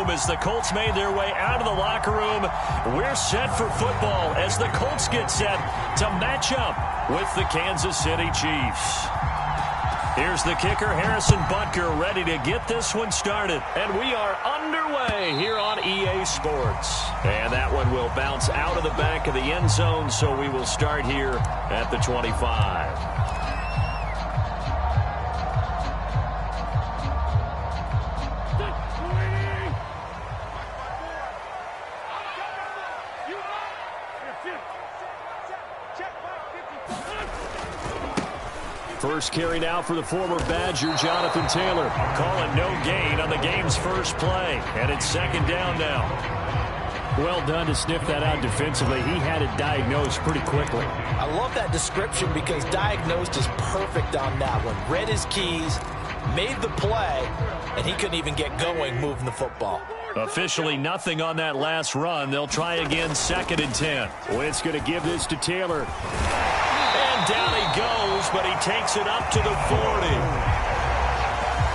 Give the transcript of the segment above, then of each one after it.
room as the Colts made their way out of the locker room. We're set for football as the Colts get set to match up with the Kansas City Chiefs. Here's the kicker, Harrison Butker, ready to get this one started. And we are underway here on EA Sports. And that one will bounce out of the back of the end zone, so we will start here at the 25. First carry now for the former Badger, Jonathan Taylor. Calling no gain on the game's first play. And it's second down now. Well done to sniff that out defensively. He had it diagnosed pretty quickly. I love that description because diagnosed is perfect on that one. Read his keys, made the play, and he couldn't even get going moving the football. Officially nothing on that last run. They'll try again, second and 10. Wentz going to give this to Taylor. And down he goes, but he takes it up to the 40.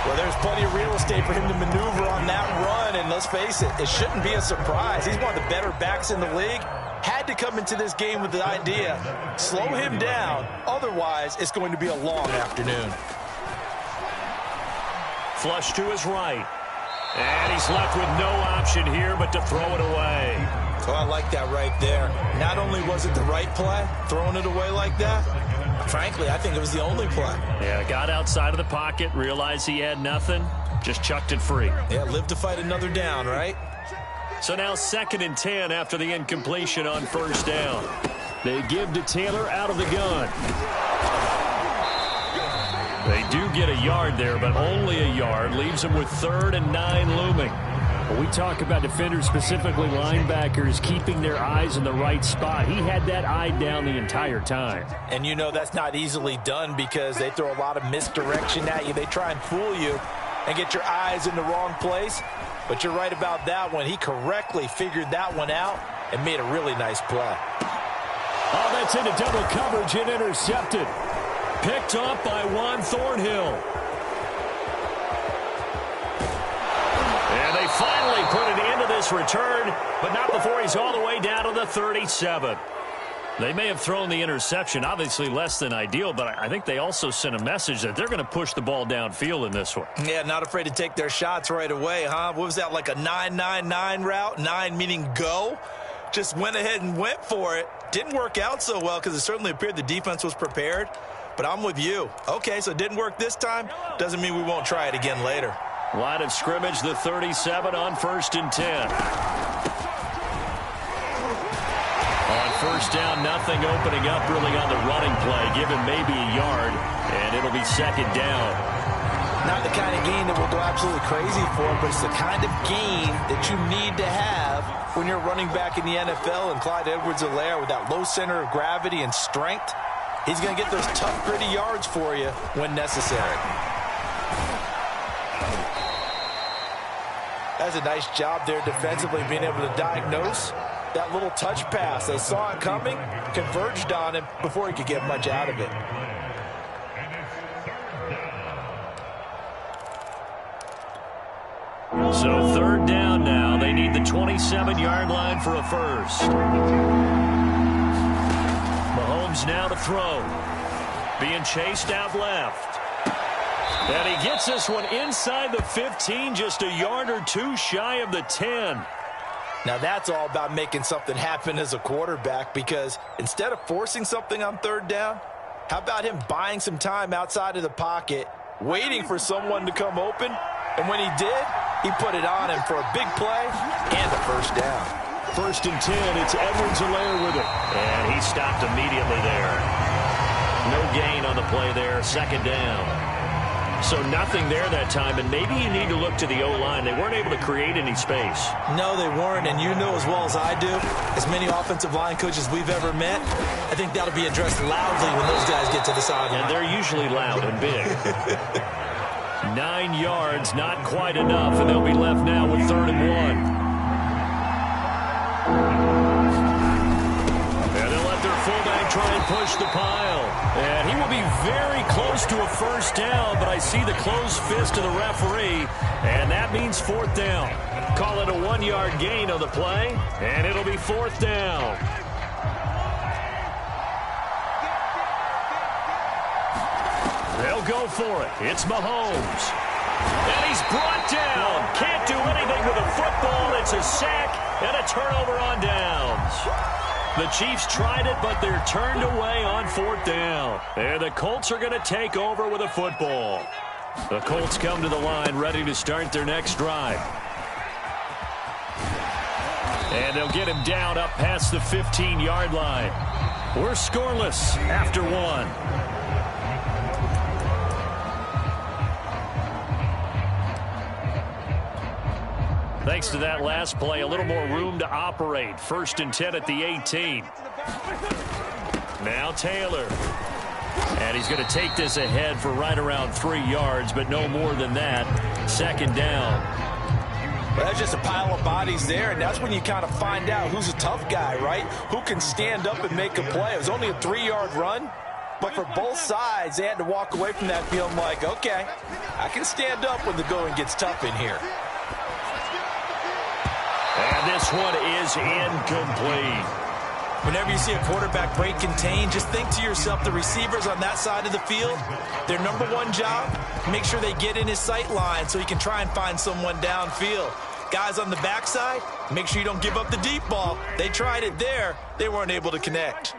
Well, there's plenty of real estate for him to maneuver on that run, and let's face it, it shouldn't be a surprise. He's one of the better backs in the league. Had to come into this game with the idea, slow him down, otherwise it's going to be a long afternoon. Flush to his right. And he's left with no option here but to throw it away. Oh, I like that right there. Not only was it the right play, throwing it away like that, frankly, I think it was the only play. Yeah, got outside of the pocket, realized he had nothing, just chucked it free. Yeah, live to fight another down, right? So now second and 10 after the incompletion on first down. They give to Taylor out of the gun. They do get a yard there, but only a yard. Leaves them with 3rd and 9 looming. When we talk about defenders, specifically linebackers, keeping their eyes in the right spot, he had that eye down the entire time. And you know that's not easily done because they throw a lot of misdirection at you. They try and fool you and get your eyes in the wrong place. But you're right about that one. He correctly figured that one out and made a really nice play. Oh, that's into double coverage and intercepted. Picked up by Juan Thornhill. And they finally put an end to this return, but not before he's all the way down to the 37. They may have thrown the interception, obviously less than ideal, but I think they also sent a message that they're going to push the ball downfield in this one. Yeah, not afraid to take their shots right away, huh? What was that, like a 9-9-9 route? 9 meaning go? Just went ahead and went for it. Didn't work out so well because it certainly appeared the defense was prepared. But I'm with you. Okay, so it didn't work this time. Doesn't mean we won't try it again later. Line of scrimmage, the 37 on 1st and 10. On first down, nothing opening up really on the running play. Give him maybe a yard, and it'll be second down. Not the kind of gain that we'll go absolutely crazy for, but it's the kind of gain that you need to have when you're running back in the NFL. And Clyde Edwards-Helaire with that low center of gravity and strength, he's going to get those tough, gritty yards for you when necessary. That's a nice job there defensively, being able to diagnose that little touch pass. They saw it coming, converged on him before he could get much out of it. So 3rd down now. They need the 27-yard line for a first. Mahomes now to throw. Being chased out left. And he gets this one inside the 15, just a yard or two shy of the 10. Now that's all about making something happen as a quarterback, because instead of forcing something on 3rd down, how about him buying some time outside of the pocket, waiting for someone to come open, and when he did, he put it on him for a big play and a first down. 1st and 10, it's Edwards-Helaire with it. And he stopped immediately there. No gain on the play there, 2nd down. So nothing there that time, and maybe you need to look to the O-line. They weren't able to create any space. No, they weren't, and you know as well as I do, as many offensive line coaches we've ever met, I think that'll be addressed loudly when those guys get to the sideline. And they're usually loud and big. 9 yards, not quite enough, and they'll be left now with 3rd and 1. And they'll let their fullback try and push the pile. And he will be very close to a first down, but I see the closed fist of the referee, and that means 4th down. Call it 1-yard gain on the play, and it'll be 4th down. They'll go for it. It's Mahomes. And he's brought down. Can't do anything with a football. It's a sack and a turnover on downs. The Chiefs tried it, but they're turned away on 4th down. And the Colts are going to take over with a football. The Colts come to the line ready to start their next drive. And they'll get him down up past the 15-yard line. We're scoreless after 1. Thanks to that last play, a little more room to operate. 1st and 10 at the 18. Now Taylor. And he's going to take this ahead for right around 3 yards, but no more than that. 2nd down. Well, that's just a pile of bodies there, and that's when you kind of find out who's a tough guy, right? Who can stand up and make a play. It was only a 3-yard run, but for both sides, they had to walk away from that feeling like, okay, I can stand up when the going gets tough in here. And this one is incomplete. Whenever you see a quarterback break contain, just think to yourself, the receivers on that side of the field, their number one job, make sure they get in his sight line so he can try and find someone downfield. Guys on the backside, make sure you don't give up the deep ball. They tried it there. They weren't able to connect.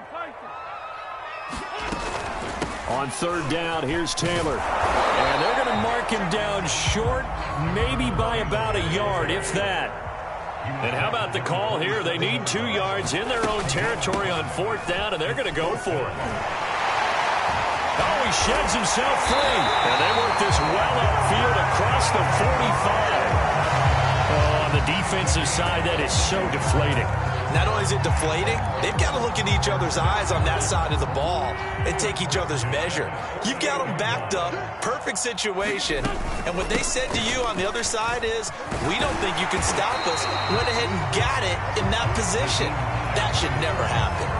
On 3rd down, here's Taylor. And they're going to mark him down short, maybe by about a yard, if that. And how about the call here? They need 2 yards in their own territory on 4th down, and they're going to go for it. Oh, he sheds himself free. And they work this well upfield across the 45. Oh, on the defensive side, that is so deflating. Not only is it deflating, they've got to look in each other's eyes on that side of the ball and take each other's measure. You've got them backed up, perfect situation, and what they said to you on the other side is, we don't think you can stop us. Went ahead and got it in that position. That should never happen.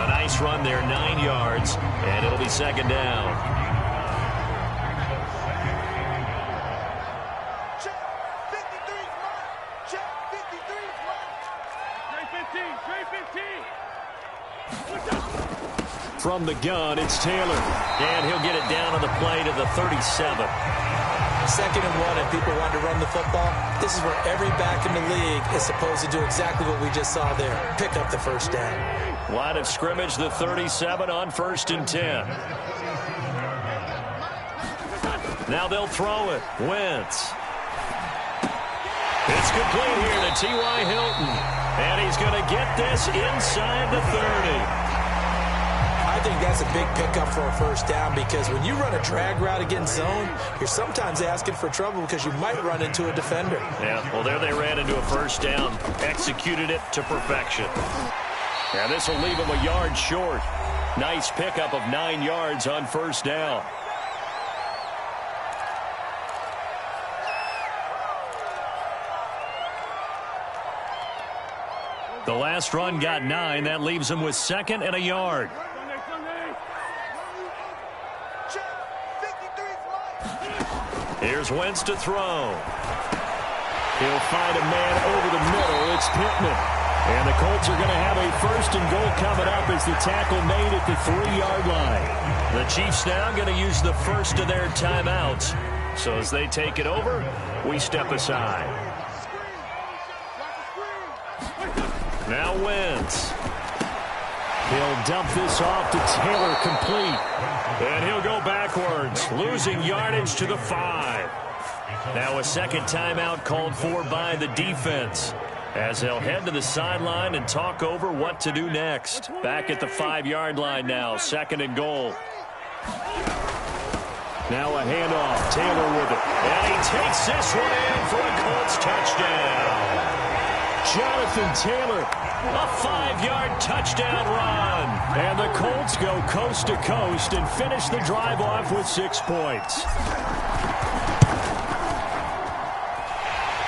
A nice run there, 9 yards, and it'll be 2nd down. From the gun, it's Taylor. And he'll get it down on the play to the 37. 2nd and 1, and people want to run the football. This is where every back in the league is supposed to do exactly what we just saw there. Pick up the 1st down. Line of scrimmage, the 37 on 1st and 10. Now they'll throw it. Wentz. It's complete here to T.Y. Hilton. And he's going to get this inside the 30. I think that's a big pickup for a 1st down, because when you run a drag route against zone, you're sometimes asking for trouble because you might run into a defender. Yeah, well, there they ran into a 1st down, executed it to perfection. Yeah, this will leave him a yard short. Nice pickup of 9 yards on 1st down. The last run got 9. That leaves him with 2nd and a yard. Here's Wentz to throw. He'll find a man over the middle. It's Pittman. And the Colts are going to have a 1st and goal coming up as the tackle made at the 3-yard line. The Chiefs now going to use the first of their timeouts. So as they take it over, we step aside. Now Wentz. He'll dump this off to Taylor, complete. And he'll go backwards, losing yardage to the 5. Now a 2nd timeout called for by the defense, as they'll head to the sideline and talk over what to do next. Back at the 5-yard line now, 2nd and goal. Now a handoff, Taylor with it. And he takes this one in for a Colts touchdown. Jonathan Taylor, a 5-yard touchdown run. And the Colts go coast to coast and finish the drive off with 6 points.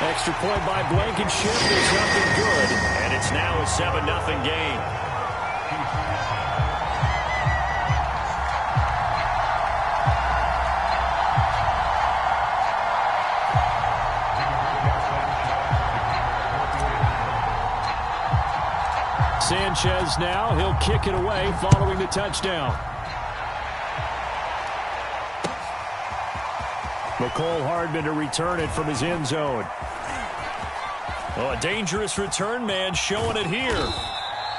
Extra point by Blankenship is nothing good, and it's now a 7-0 game. Sanchez now. He'll kick it away following the touchdown. McCole Hardman to return it from his end zone. Oh, a dangerous return man showing it here.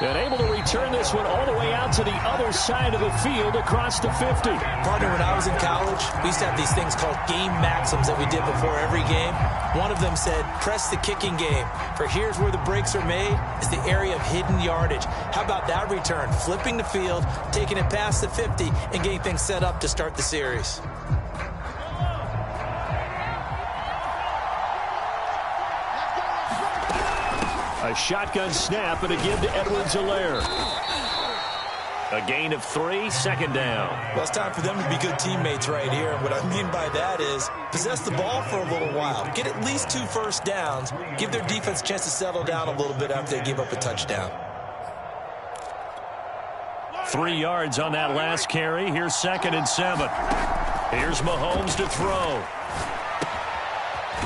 And able to return this one all the way out to the other side of the field across the 50. Partner, when I was in college, we used to have these things called game maxims that we did before every game. One of them said, press the kicking game. For here's where the breaks are made, is the area of hidden yardage. How about that return? Flipping the field, taking it past the 50, and getting things set up to start the series. A shotgun snap and a give to Edwards-Helaire. A gain of 3, second down. Well, it's time for them to be good teammates right here. And what I mean by that is possess the ball for a little while. Get at least 2 first downs. Give their defense a chance to settle down a little bit after they give up a touchdown. 3 yards on that last carry. Here's 2nd and 7. Here's Mahomes to throw.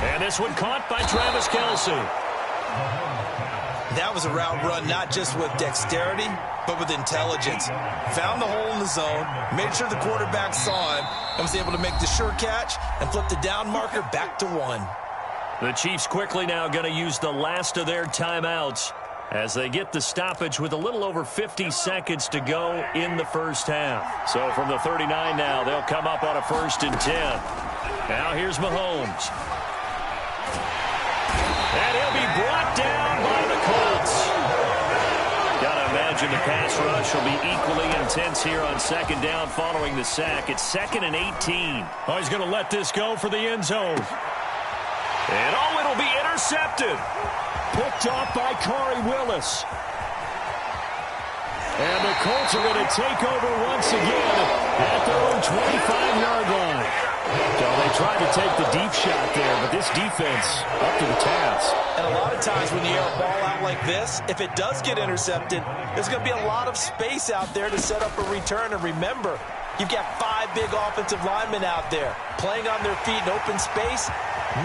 And this one caught by Travis Kelce. That was a route run not just with dexterity, but with intelligence. Found the hole in the zone, made sure the quarterback saw him, and was able to make the sure catch and flip the down marker back to 1. The Chiefs quickly now going to use the last of their timeouts as they get the stoppage with a little over 50 seconds to go in the first half. So from the 39 now, they'll come up on a 1st and 10. Now here's Mahomes. And he'll be brought down by the Colts. Gotta imagine the pass rush will be equally intense here on 2nd down following the sack. It's 2nd and 18. Oh, he's going to let this go for the end zone. And oh, it'll be intercepted. Picked off by Corey Willis. And the Colts are going to take over once again at their own 25-yard line. So they tried to take the deep shot there, but this defense up to the task. And a lot of times when you air a ball out like this, if it does get intercepted, there's going to be a lot of space out there to set up a return. And remember, you've got 5 big offensive linemen out there playing on their feet in open space.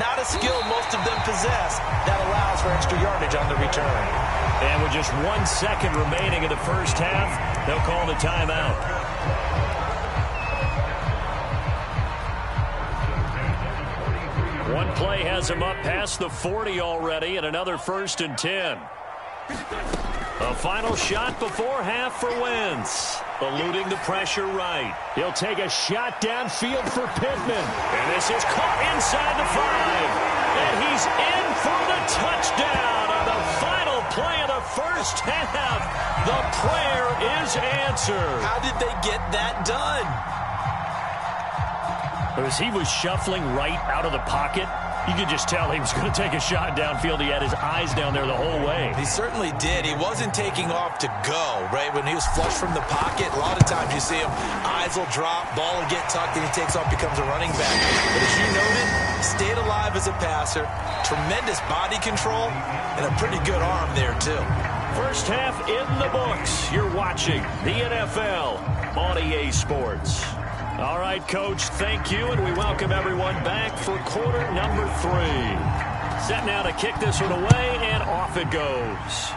Not a skill most of them possess that allows for extra yardage on the return. And with just 1 second remaining in the first half, they'll call the timeout. One play has him up past the 40 already, and another 1st and 10. A final shot before half for Wentz. Eluding the pressure right. He'll take a shot downfield for Pittman. And this is caught inside the 5. And he's in for the touchdown on the final play of the first half. The prayer is answered. How did they get that done? As he was shuffling right out of the pocket, you could just tell he was going to take a shot downfield. He had his eyes down there the whole way. He certainly did. He wasn't taking off to go, right? When he was flush from the pocket, a lot of times you see him, eyes will drop, ball will get tucked, and he takes off, becomes a running back. But as you noted, stayed alive as a passer, tremendous body control, and a pretty good arm there, too. First half in the books. You're watching the NFL on EA Sports. All right, Coach, thank you, and we welcome everyone back for quarter number 3. Set now to kick this one away, and off it goes.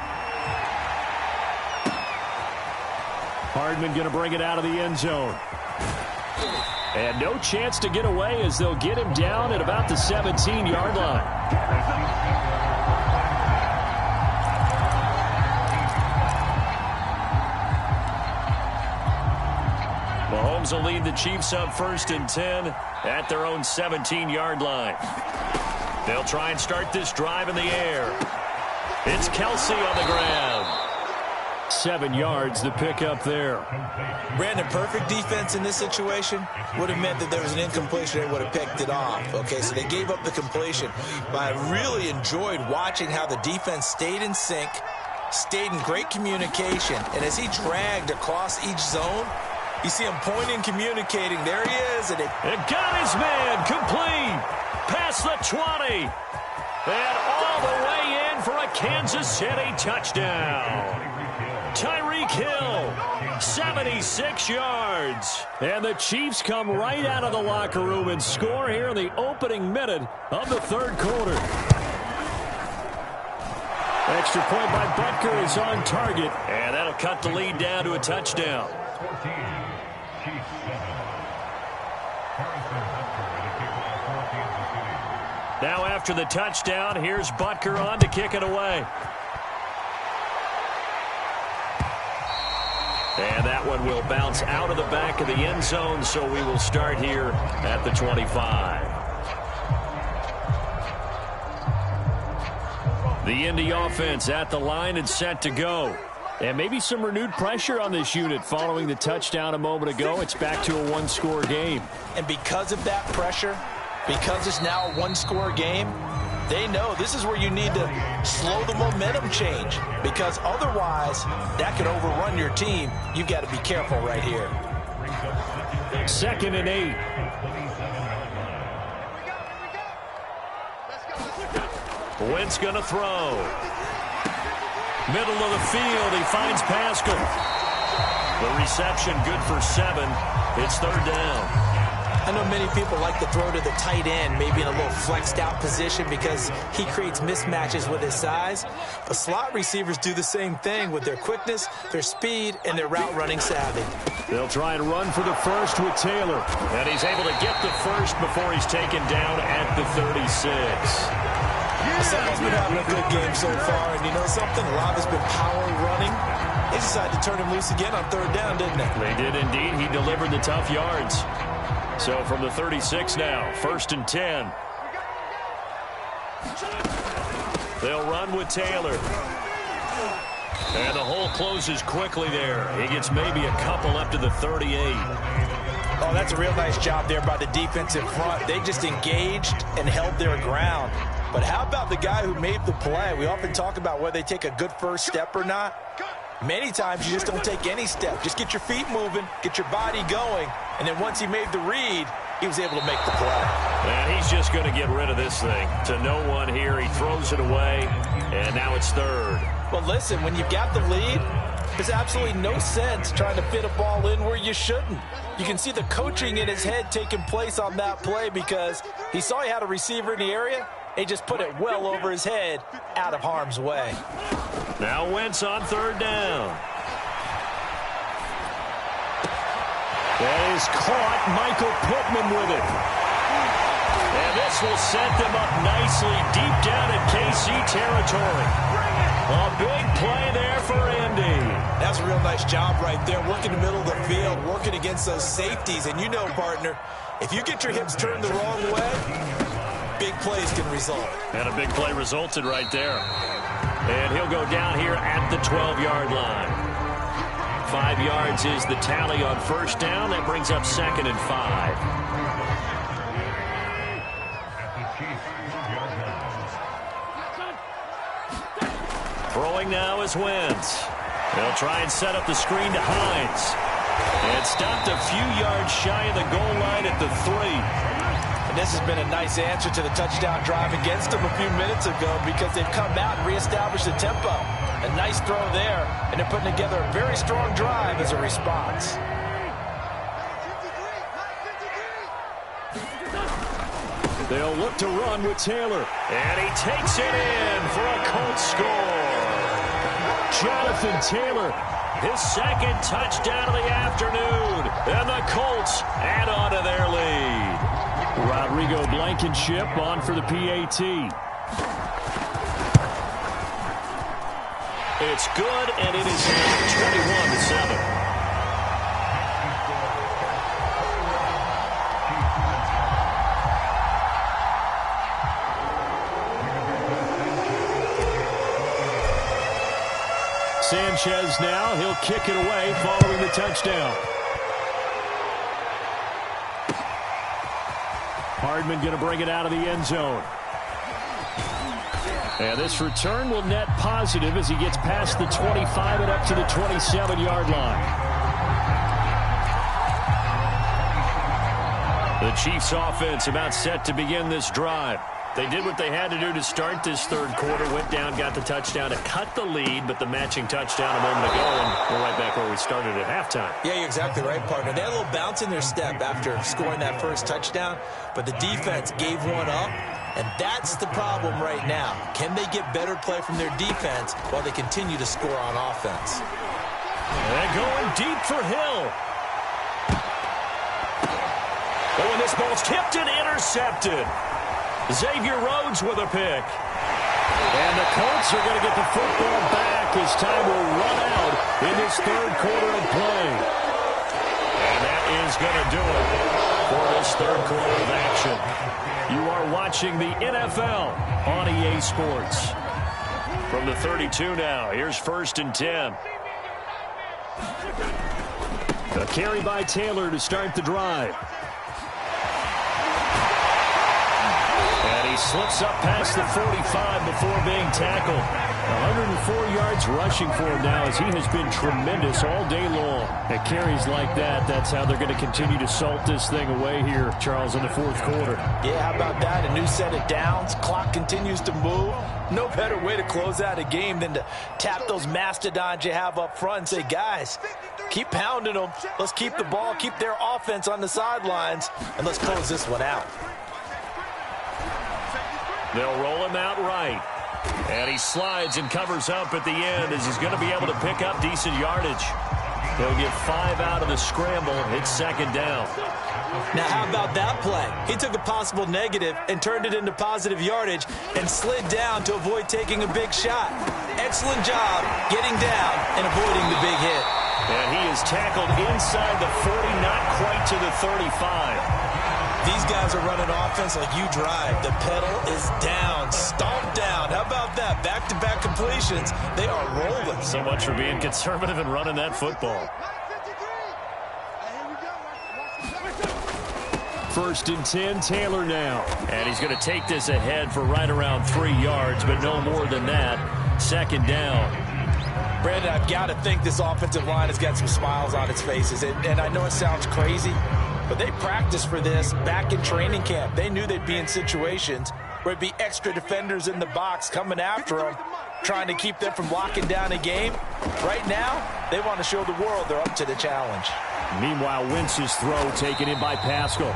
Hardman going to bring it out of the end zone. And no chance to get away as they'll get him down at about the 17-yard line. Mahomes will lead the Chiefs up 1st and 10 at their own 17-yard line. They'll try and start this drive in the air. It's Kelce on the ground. 7 yards to pick up there. Brandon, perfect defense in this situation would have meant that there was an incompletion. They would have picked it off. Okay, so they gave up the completion. But I really enjoyed watching how the defense stayed in sync, stayed in great communication. And as he dragged across each zone, you see him pointing, communicating. There he is. And it got his man complete. Past the 20. And all the way in for a Kansas City touchdown. Tyreek Hill, 76 yards. And the Chiefs come right out of the locker room and score here in the opening minute of the third quarter. Extra point by Butker is on target. And that'll cut the lead down to a touchdown. Now after the touchdown, here's Butker on to kick it away. And that one will bounce out of the back of the end zone, so we will start here at the 25. The Indy offense at the line and set to go. And maybe some renewed pressure on this unit following the touchdown a moment ago. It's back to a one-score game. And because of that pressure, because it's now a one-score game, they know this is where you need to slow the momentum change, because otherwise that could overrun your team. You've got to be careful right here. 2nd and 8. Wentz going to throw. Middle of the field, he finds Pascal. The reception good for 7. It's 3rd down. I know many people like to throw to the tight end, maybe in a little flexed out position because he creates mismatches with his size. But slot receivers do the same thing with their quickness, their speed, and their route running savvy. They'll try and run for the first with Taylor. And he's able to get the first before he's taken down at the 36. Someone's been having a good game so far, and you know something? A lot has been power running. They decided to turn him loose again on 3rd down, didn't they? They did indeed. He delivered the tough yards. So from the 36 now, 1st and 10. They'll run with Taylor. And the hole closes quickly there. He gets maybe a couple up to the 38. Oh, that's a real nice job there by the defense in front. They just engaged and held their ground. But how about the guy who made the play? We often talk about whether they take a good first step or not. Many times you just don't take any step. Just get your feet moving, get your body going, and then once he made the read, he was able to make the play. And he's just going to get rid of this thing. To no one here, he throws it away, and now it's 3rd. Well, listen, when you've got the lead, there's absolutely no sense trying to fit a ball in where you shouldn't. You can see the coaching in his head taking place on that play because he saw he had a receiver in the area. He just put it well over his head, out of harm's way. Now Wentz on 3rd down. That is caught. Michael Pittman with it. And this will set them up nicely deep down in KC territory. A big play there for Indy. That's a real nice job right there, working the middle of the field, working against those safeties. And you know, partner, if you get your hips turned the wrong way, big plays can result. And a big play resulted right there. And he'll go down here at the 12-yard line. 5 yards is the tally on 1st down. That brings up 2nd and 5. Throwing now is Wentz. They'll try and set up the screen to Hines. And stopped a few yards shy of the goal line at the 3. And this has been a nice answer to the touchdown drive against them a few minutes ago because they've come out and reestablished the tempo. A nice throw there, and they're putting together a very strong drive as a response. They'll look to run with Taylor. And he takes it in for a Colts score. Jonathan Taylor, his 2nd touchdown of the afternoon. And the Colts add on to their lead. Rodrigo Blankenship on for the PAT. It's good, and it is 21-7. Sanchez now, he'll kick it away following the touchdown. Hardman going to bring it out of the end zone. And this return will net positive as he gets past the 25 and up to the 27-yard line. The Chiefs offense about set to begin this drive. They did what they had to do to start this 3rd quarter. Went down, got the touchdown to cut the lead, but the matching touchdown a moment ago, and we're right back where we started at halftime. Yeah, you're exactly right, partner. They had a little bounce in their step after scoring that first touchdown, but the defense gave one up, And that's the problem right now. Can they get better play from their defense while they continue to score on offense? And going deep for Hill. Oh, and this ball's tipped and intercepted. Xavier Rhodes with a pick. And the Colts are going to get the football back as time will run out in this third quarter of play. And that is going to do it for this third quarter of action. You are watching the NFL on EA Sports. From the 32 now, here's 1st and 10. A carry by Taylor to start the drive. And he slips up past the 45 before being tackled. 104 yards rushing for him now as he has been tremendous all day long. At carries like that, that's how they're going to continue to salt this thing away here, Charles, in the fourth quarter. Yeah, how about that? A new set of downs. Clock continues to move. No better way to close out a game than to tap those mastodons you have up front and say, guys, keep pounding them. Let's keep the ball, keep their offense on the sidelines, and let's close this one out. They'll roll him out right. And he slides and covers up at the end as he's going to be able to pick up decent yardage. He'll get 5 out of the scramble. It's 2nd down. Now, how about that play? He took a possible negative and turned it into positive yardage and slid down to avoid taking a big shot. Excellent job getting down and avoiding the big hit. And he is tackled inside the 40, not quite to the 35. These guys are running offense like you drive. The pedal is down, stomped down. How about that? Back-to-back completions. They are rolling. So much for being conservative and running that football. 1st and 10, Taylor now. And he's going to take this ahead for right around 3 yards, but no more than that. 2nd down. Brandon, I've got to think this offensive line has got some smiles on its faces. And I know it sounds crazy, but they practiced for this back in training camp. They knew they'd be in situations where it'd be extra defenders in the box coming after them, trying to keep them from locking down a game. Right now, they want to show the world they're up to the challenge. Meanwhile, Wentz's throw taken in by Pascal.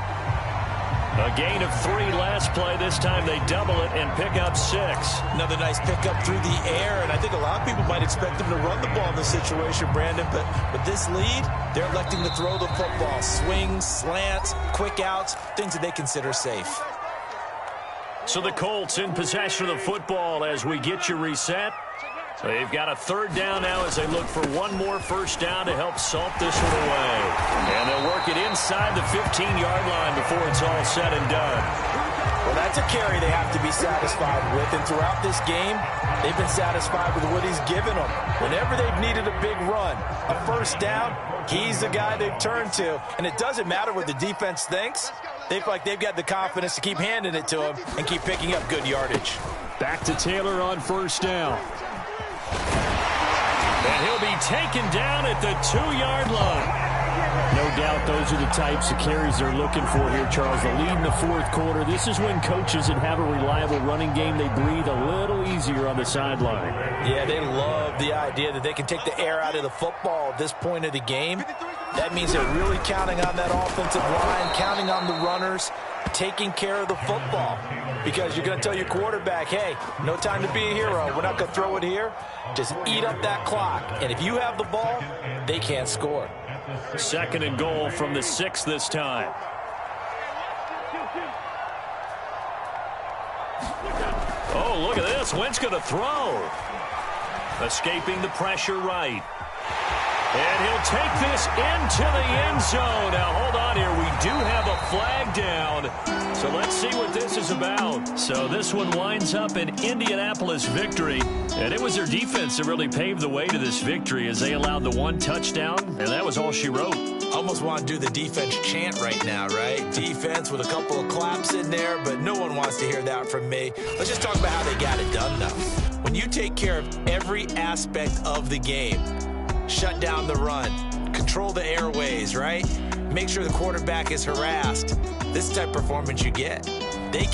A gain of 3 last play. This time they double it and pick up 6. Another nice pickup through the air, and I think a lot of people might expect them to run the ball in this situation, Brandon, but with this lead, they're electing to throw the football. Swings, slants, quick outs, things that they consider safe. So the Colts in possession of the football as we get you reset. They've got a 3rd down now as they look for one more 1st down to help salt this one away. And they'll work it inside the 15-yard line before it's all said and done. Well, that's a carry they have to be satisfied with. And throughout this game, they've been satisfied with what he's given them. Whenever they've needed a big run, a 1st down, he's the guy they've turned to. And it doesn't matter what the defense thinks. They feel like they've got the confidence to keep handing it to him and keep picking up good yardage. Back to Taylor on 1st down. And he'll be taken down at the 2-yard line. No doubt those are the types of carries they're looking for here, Charles. The lead in the fourth quarter. This is when coaches that have a reliable running game, they breathe a little easier on the sideline. Yeah, they love the idea that they can take the air out of the football at this point of the game. That means they're really counting on that offensive line, counting on the runners, taking care of the football. Because you're going to tell your quarterback, hey, no time to be a hero. We're not going to throw it here. Just eat up that clock. And if you have the ball, they can't score. 2nd and goal from the 6 this time. Oh, look at this. Wentz going to throw. Escaping the pressure right. And he'll take this into the end zone. Now, hold on here. We do have a flag down. So let's see what this is about. So this one winds up an Indianapolis victory. And it was their defense that really paved the way to this victory as they allowed the 1 touchdown. And that was all she wrote. Almost want to do the defense chant right now, right? Defense with a couple of claps in there, but no one wants to hear that from me. Let's just talk about how they got it done, though. When you take care of every aspect of the game, shut down the run, control the airways, right? Make sure the quarterback is harassed. This type of performance you get. They